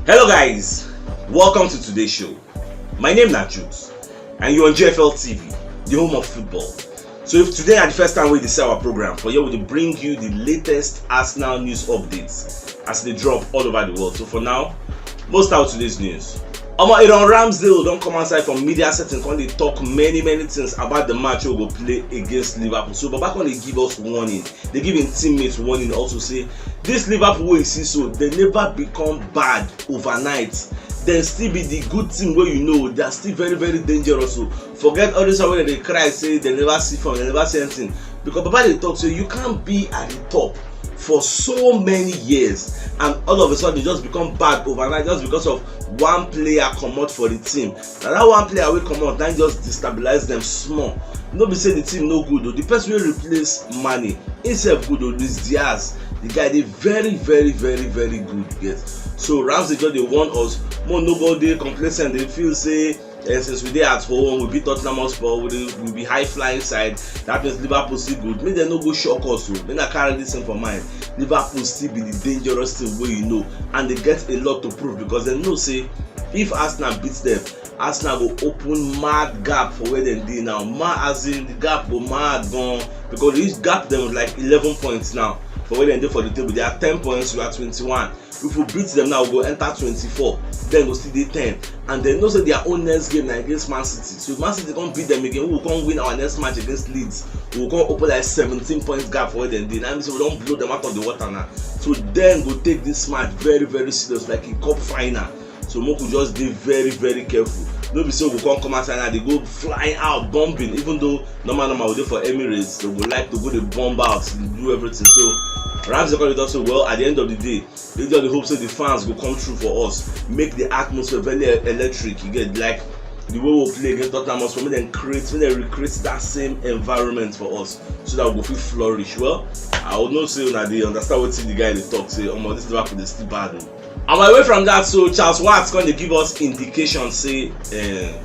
Hello guys, welcome to today's show. My name is CHUKS and you're on JFL TV, the home of football. So if today is the first time we see our program, for here we will bring you the latest Arsenal news updates as they drop all over the world. So for now, let's start with today's news. Aaron Ramsdale don't come outside from media settings when they talk many things about the match we go play against Liverpool. So but back when they give us warning, they give in teammates warning, also say this Liverpool way see so they never become bad overnight. They still be the good team where you know they are still very dangerous. So forget all this when they cry, say they never see from, they never see anything. Because Baba they talk, so you can't be at the top for so many years and all of a sudden they just become bad overnight just because of one player come out for the team. Now that one player will come out, then just destabilize them small. Nobody say the team no good though. The person will replace Mane himself good though. This Diaz, the guy they very good. Yes. So Ramsey just they want us more nobody complacent. They feel say since we dey at home, we beat Tottenham Hotspur, we be high flying side. That means Liverpool still good. Make them no go shock us. So make I carry this thing for mind. Liverpool still be the dangerous team where you know, and they get a lot to prove because they know say if Arsenal beats them, Arsenal will open mad gap for where they dey now. Mad as in the gap go mad gone because this gap them with like 11 points now for where they dey for the table. They are 10 points, we are 21. If we beat them now, we go enter 24. Then we still dey 10. And they know say their own next game na against Man City. So if Man City can't beat them again, we will come win our next match against Leeds. We will come open like 17 points gap for where they dey. That means we don't blow them out of the water now. So then we'll take this match very serious, like a cup final. So we could just be very careful. No be so we can't come outside now, they go flying out, bombing. Even though normal we dey for Emirates, they would like to go the bomb out and do everything. So Ramsey called it also well. At the end of the day, they just hope so the fans will come through for us, make the atmosphere very electric. You get like the way we play against Tottenham Hotspur, make them recreate that same environment for us, so that we will flourish. Well, I would not say that they understand what the guy they talk say. This Liverpool is still bad. And away from that, so Charles Watt's going to give us indication say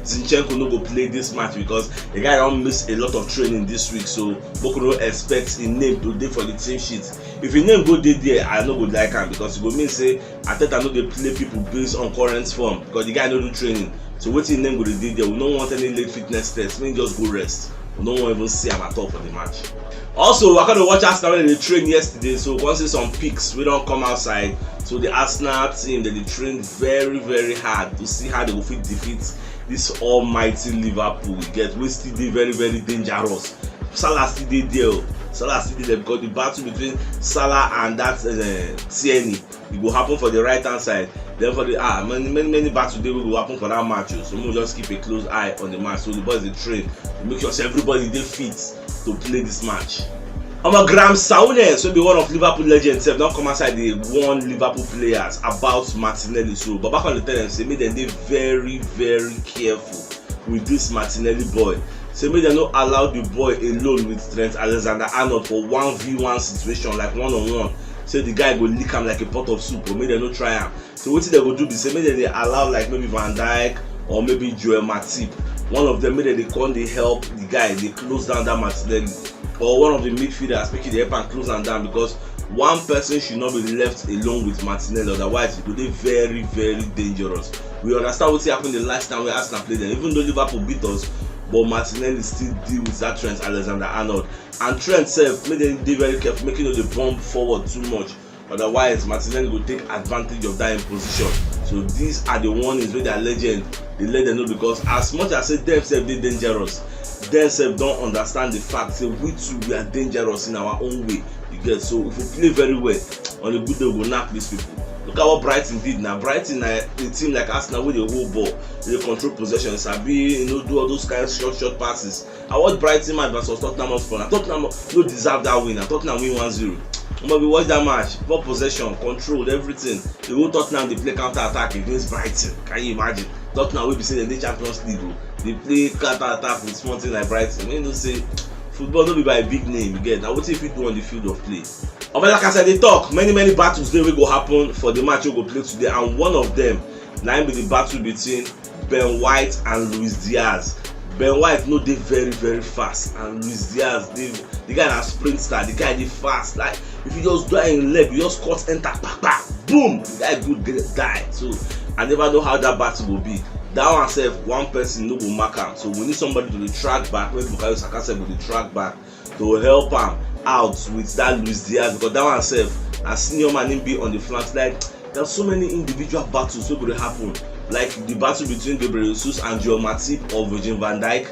Zinchenko no go play this match because the guy don't miss a lot of training this week. So Boko no expect his name to dey for the team sheet. If his name go there, I no go like him because it go mean say Arteta no dey play people based on current form because the guy no do training. So what his name go dey there? We don't want any late fitness test. We just go rest. We don't want even see him at all for the match. Also, we're going to watch Arsenal when they trained yesterday. So we want to see some pics. We don't come outside. So the Arsenal team they trained very hard to see how they will defeat this almighty Liverpool. We still dey very dangerous. Salah still dey there. Salah still dey there because the battle between Salah and that Tierney, it will happen for the right hand side. Then for the many battles they will happen for that match. So we'll just keep a close eye on the match. So the boys they train to make sure everybody they fit to play this match. Graham Souness, so be one of Liverpool legends, don't come outside the warn Liverpool players about Martinelli. So but back on the tell them say make them they very careful with this Martinelli boy. So make them not allow the boy alone with Trent Alexander-Arnold for 1v1 situation like one-on-one. So the guy go lick him like a pot of soup, or maybe they no try him. So what they go do be say maybe they allow like maybe Van Dijk or maybe Joel Matip. One of them maybe they come, they help the guy, they close down that Martinelli. Or one of the midfielders making the help and close them down because one person should not be left alone with Martinelli, otherwise it will be very dangerous. We understand what happened the last time we Arsenal played them, even though Liverpool beat us, but Martinelli still deal with that Trent Alexander-Arnold. And Trent self made them be very careful, making the bomb forward too much. Otherwise, Martinelli will take advantage of that imposition. So these are the warnings where they are legend. They let them know because as much as say themselves they dangerous, themselves don't understand the fact say we too we are dangerous in our own way. You get so if we play very well on a good day we will knock these people. Look at what Brighton did now. Brighton a team like Arsenal with the whole ball, they control possession, sabi do all those kind of short passes. I watch Brighton match versus Tottenham Hotspur. Tottenham no deserve that win. Tottenham win 1-0. We watch that match, ball possession, controlled everything. The whole Tottenham they play counter attack against Brighton. Can you imagine? Tottenham will be saying the Champions League. They play counter attack with something like Brighton. You know say football don't be by a big name. You get now. What if you do on the field of play? Like I said, they talk many battles they will go happen for the match we go play today, and one of them now be the battle between Ben White and Luis Diaz. Ben White no dey very fast, and Luis Diaz the guy na sprinter, the guy dey fast. Like if you just do it in leg, you just cut enter, boom, the guy good die. So I never know how that battle will be. That one self, one person no go mark am. So we need somebody to track back. When Bukayo Saka said with the track back to help am out with that Luis Diaz, because that one self, as senior man him be on the flank. Like there's so many individual battles wey go dey happen, like the battle between Gabriel Jesus and Joel Matip or Virgil van Dijk,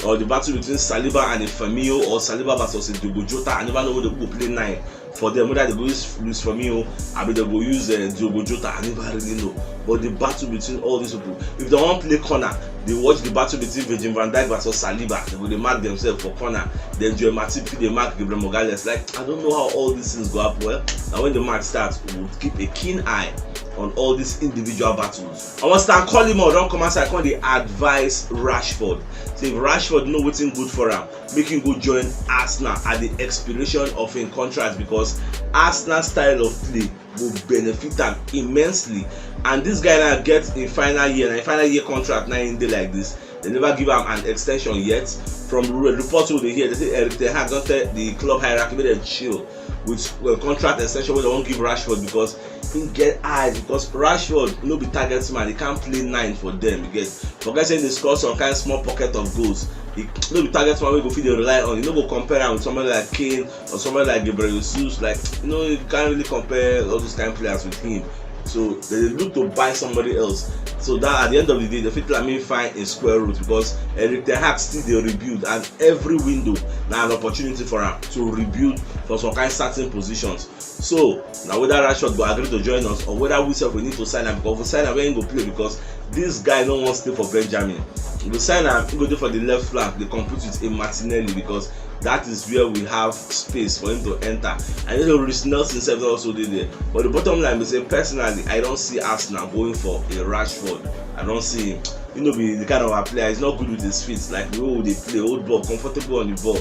or the battle between Saliba and Firmino, or Saliba versus Diogo Jota. I never know who they go play 9 for them, whether they go use Luis Firmino or they go use Diogo Jota. I never really know. But the battle between all these people, if they want play corner, they watch the battle between Virgil van Dijk versus Saliba. They go they mark themselves for corner. Then Joel Matip they mark Gabriel Magalhaes. Like I don't know how all these things go up well. And when the match starts, we will keep a keen eye on all these individual battles. I want to start calling more. Don't come outside. Call the advice Rashford. So if Rashford know what's good for him, make him go join Arsenal at the expiration of his contract, because Arsenal style of play will benefit him immensely. And this guy now gets in final year contract now in day like this. They never give him an extension yet. From reports they hear, they say Eric Ten Hag don't tell the club hierarchy make them chill with contract extension where they won't give Rashford, because he get eyes, because Rashford no be target man. He can't play 9 for them. You get forget saying they score some kind of small pocket of goals. He no be target man we go fit dey rely on. You no go compare him with somebody like Kane or somebody like Gabriel Jesus. Like you can't really compare all those kind of players with him. So they look to buy somebody else. So that at the end of the day, the fit like find a square root, because Eric Ten Hag still they rebuild, and every window now an opportunity for him to rebuild for some kind of certain positions. So now whether Rashford will agree to join us, or whether we self we need to sign him, because we sign him when he go play, because this guy don't want to stay for Benjamin. We sign him, he go do for the left flank. They compete with a Martinelli, because that is where we have space for him to enter. And you know, Reece Nelson himself also did there. But the bottom line is, say personally, I don't see Arsenal going for a Rashford. I don't see him. Be the kind of a player. He's not good with his feet. Like the way they play, old ball, comfortable on the ball.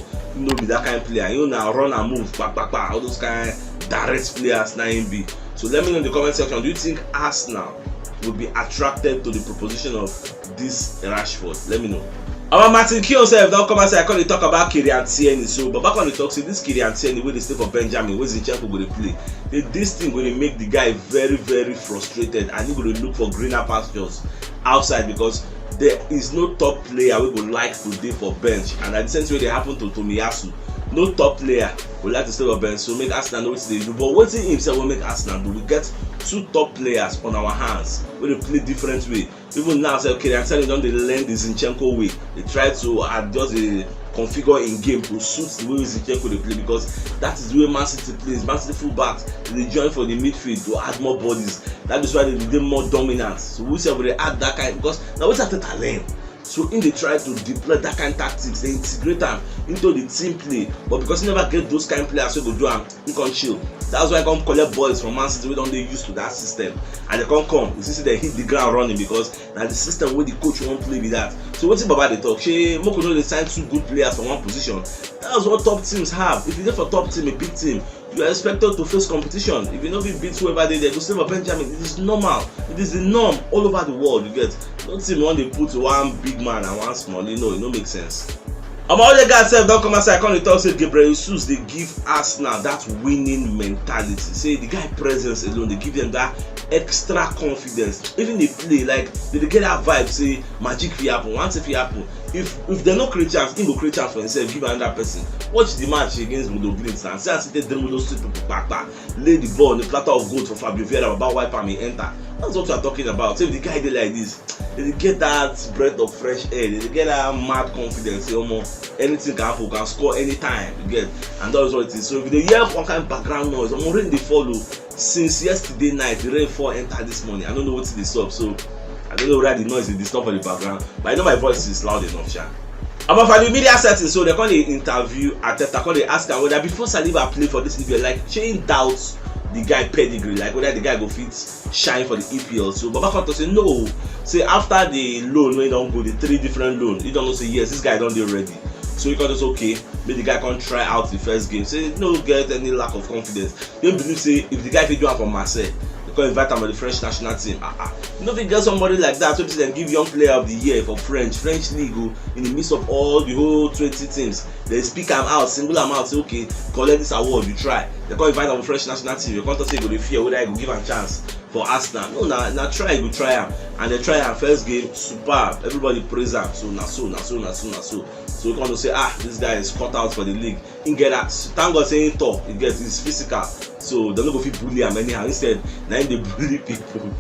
Be that kind of player. Now run and move, back, all those kind of direct players. Now him be. So let me know in the comment section. Do you think Arsenal would be attracted to the proposition of this Rashford? Let me know. Our Martin Keown self don't come outside. I can't talk about Kylian Tierney. So, but back on the talk, say this Kylian Tierney where they stay for Benjamin, where Zinchenko go to play. This thing will make the guy very, very frustrated, and he will look for greener pastures outside, because there is no top player we would like to do for bench. And at the same way they happen to Tomiyasu, no top player would like to stay for bench. So make Arsenal know what they do. But what himself will make Arsenal do? We get 2 top players on our hands where they play different way. Even now, Kylian Tierney don't they learn the Zinchenko way. They try to adjust the configure in game to suit the way Zinchenko they play, because that is the way Man City plays. Man City fullbacks they join for the midfield to add more bodies. That is why they become more dominant. So we say they add that kind, because now we have to talent. So in they try to deploy that kind of tactics, they integrate them into the team play. But because you never get those kind of players who go do them, you can chill. That's why I come collect boys from Man City. We don't they used to that system, and they can't come. You see they hit the ground running, because now the system where the coach won't play with that. So what's about the talk? Moko know they sign 2 good players for one position. That's what top teams have. If you're for top team, a big team, you are expected to face competition. If you know be beat whoever they go stay for Benjamin. It is normal. It is the norm all over the world. You get no team when they put one big man and one small. It no make sense. All the guys don't come outside. Come talk say Gabriel Jesus they give Arsenal that winning mentality. Say the guy presence alone they give them that extra confidence. Even they play like they get that vibe. Say magic will happen. Once if it happen, if they no create chance, he go create chance for himself. Give another person. Watch the match against Bodo Glimt and see as they dribble those 2 people back. Lay the ball on the platter of gold for Fabio Vieira about wipe and enter. That's what we are talking about. So if the guy did like this, they get that breath of fresh air. They get that mad confidence. Say, anything can happen, can score anytime. You get, and that's what it is. So if they hear one kind of background noise, rain they follow since yesterday night. The rainfall entered this morning. I don't know what it is up. So I don't know whether the noise is disturbed for the background, but I know my voice is loud enough, Sha. But for the media setting, so they call the interview Arteta, call they ask her whether before Saliba play for this EPL, like Shane doubts the guy pedigree, like whether the guy go fit shine for the EPL. So Baba Kanto say no. Say after the loan, when he don't go the 3 different loans, he don't know say yes, this guy don't dey ready. So he can just okay, maybe the guy can't try out the first game. Say no get any lack of confidence. Don't believe say if the guy fit do it for Marseille, they can invite him on the French national team. You know, if you get somebody like that, so they give young player of the year for French league in the midst of all the whole 20 teams, they speak him out, single him out, say okay, collect this award, you try. They can invite him on the French national team. You can't say you go to fear whether I go give him a chance for Arsenal. No, now try, you go try him, and they try him first game, superb. Everybody praise him. So now. So we can't say this guy is cut out for the league. He get that. Thank God saying top. He gets his physical. So they're not going to bully him anyhow. Instead, now they bully people.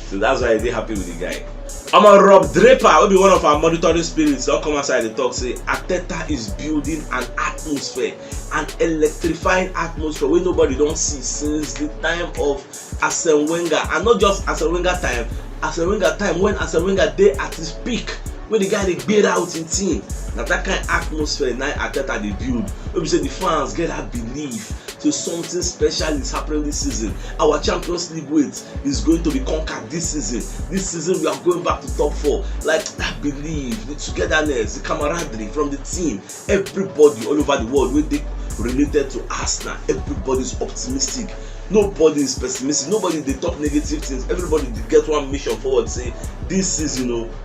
So that's why they're happy with the guy. I'm a Rob Draper, will be one of our monitoring spirits. Don't come outside and talk. Say Arteta is building an atmosphere, an electrifying atmosphere where nobody don't see since the time of Arsene Wenger, and not just Arsene Wenger time. Arsene Wenger time when Arsene Wenger day at his peak, when the guy they beat out in team. Now that kind of atmosphere now Arteta they build. When we say the fans get that belief. So something special is happening this season. Our Champions League weight is going to be conquered this season. This season we are going back to top 4. Like that belief, the togetherness, the camaraderie from the team. Everybody all over the world when they related to Arsenal, everybody's optimistic. Nobody is pessimistic. Nobody they talk negative things. Everybody they get one mission forward. Say this is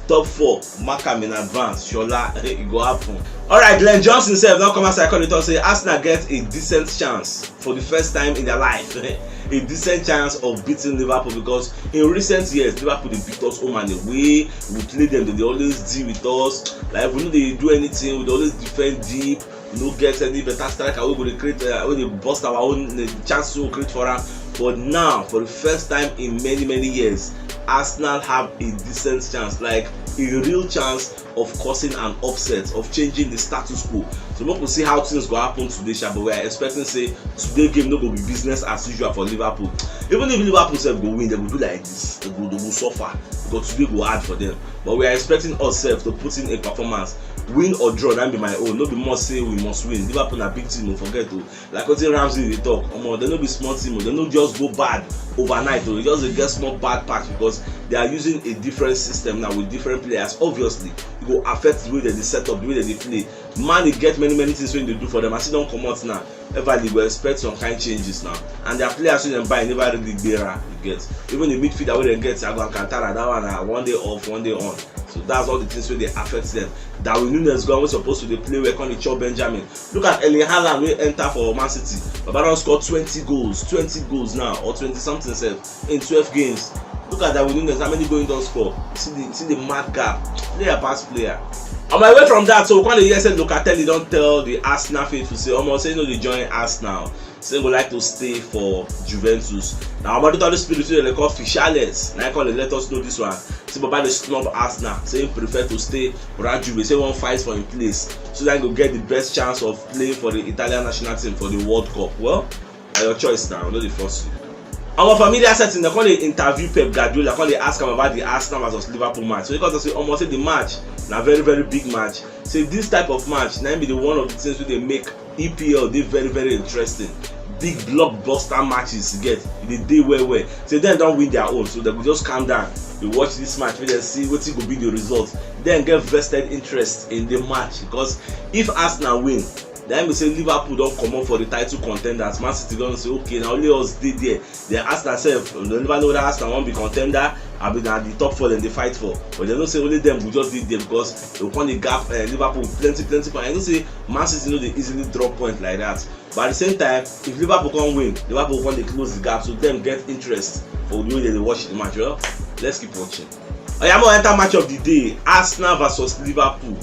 top 4. Mark them in advance. Shola, it go happen. Alright, Glenn Johnson said, now come outside and say Arsenal get a decent chance for the first time in their life. A decent chance of beating Liverpool, because in recent years Liverpool they beat us home and away. We play them, they always deal with us. Like we know they do anything, we always defend deep. No get any better striker. We will create, we will bust our own chance to create for us. But now, for the first time in many years, Arsenal have a decent chance, like a real chance of causing an upset, of changing the status quo. So we will see how things go happen today, but we are expecting say today game no go be business as usual for Liverpool. Even if Liverpool self go win, they will do like this. They will suffer because today go hard for them. But we are expecting ourselves to put in a performance. Win or draw, that be my own. No be more say we must win. Liverpool na big team, don't forget to. Like what Ramsey they talk, they no be small team, they no just go bad overnight. They just get small bad patch because they are using a different system now with different players. Obviously, it will affect the way they set up, the way they play. Man, they get many things when they do for them. I see them come out now. Ever they will expect some kind of changes now, and their players when they buy never really better. You get even the midfielder where they get Thiago Alcantara, that one day off, one day on. So that's all the things where they affect them. Darwin Núñez gone, we're supposed to they play where can Cho Benjamin. Look at Erling Haaland, we enter for Man City. Babaron scored 20 goals now, or 20 something in 12 games. Look at Darwin Núñez, how many goals don't score? See the mad gap. Player pass player. On my way from that, so when the year said Locatelli don't tell the Arsenal faithful say, almost say no, they join Arsenal. Say they would like to stay for Juventus. Now I'm about to spirit they call Fisherless. Now I call they let us know this one. Say Baba they snub Arsenal. Say he prefer to stay around Juve. Say one fight for him place. So that he will get the best chance of playing for the Italian national team for the World Cup. Well, your choice now, not the first. Our familiar setting, they call they interview Pep Guardiola, they call they ask him about the Arsenal versus Liverpool match. So you got to say almost say the match, a very big match. Say this type of match, now be the one of the things where they make EPL they very interesting. Big blockbuster matches you get, they do well. So then don't win their own, so they will just calm down. They watch this match, we then see what will be the result. Then get vested interest in the match, because if Arsenal win, then we say Liverpool don't come up for the title contenders. Man City gonna say okay, now only us did there. They ask themselves, they never know that Arsenal won't be contender. I'll be at the top 4 then they fight for. But they don't say only them will just did there because they want the gap. Liverpool plenty points. I don't say Man City they easily drop point like that. But at the same time, if Liverpool can't win, Liverpool want to close the gap, so them get interest for the way they watch the match. Well, let's keep watching. I'm gonna enter match of the day: Arsenal versus Liverpool.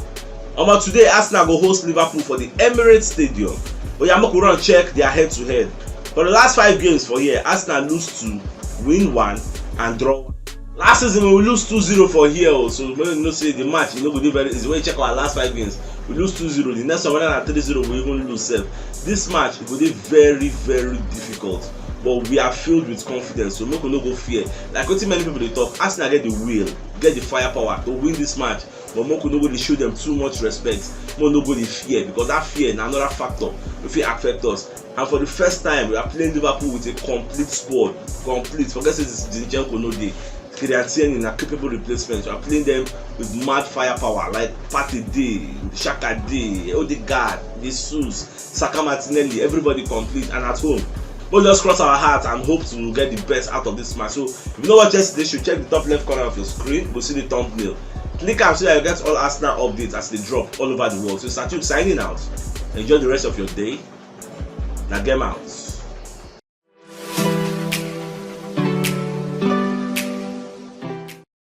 Today Arsenal go host Liverpool for the Emirates Stadium. Oyamoko run check their head-to-head. For the last 5 games for here, Arsenal lose 2, win 1, and draw 1. Last season we lose 2-0 for here, so when you know say the match, you know we do very easy. When you check our last 5 games, we lose 2-0. The next one, when at 3-0, we even lose 7. This match it will be very difficult, but we are filled with confidence, so make no go fear. Like what many people they talk, Arsenal get the will, get the firepower to win this match. But Moko no go dey show them too much respect. Moko no go dey fear, because that fear na another factor if it affect us. And for the first time, we are playing Liverpool with a complete squad. Complete. Forget say Zinchenko no dey. Creatine na capable replacement. We are playing them with mad firepower like Partey Day, Xhaka Day, Odegaard, Jesus, Saka Martinelli. Everybody complete and at home. We'll just cross our hearts and hope to get the best out of this match. So if you know what yesterday, should check the top left corner of your screen. We'll see the thumbnail. Click am so that you get all Arsenal updates as they drop all over the world. So CHUKS signing out. Enjoy the rest of your day. Now get out.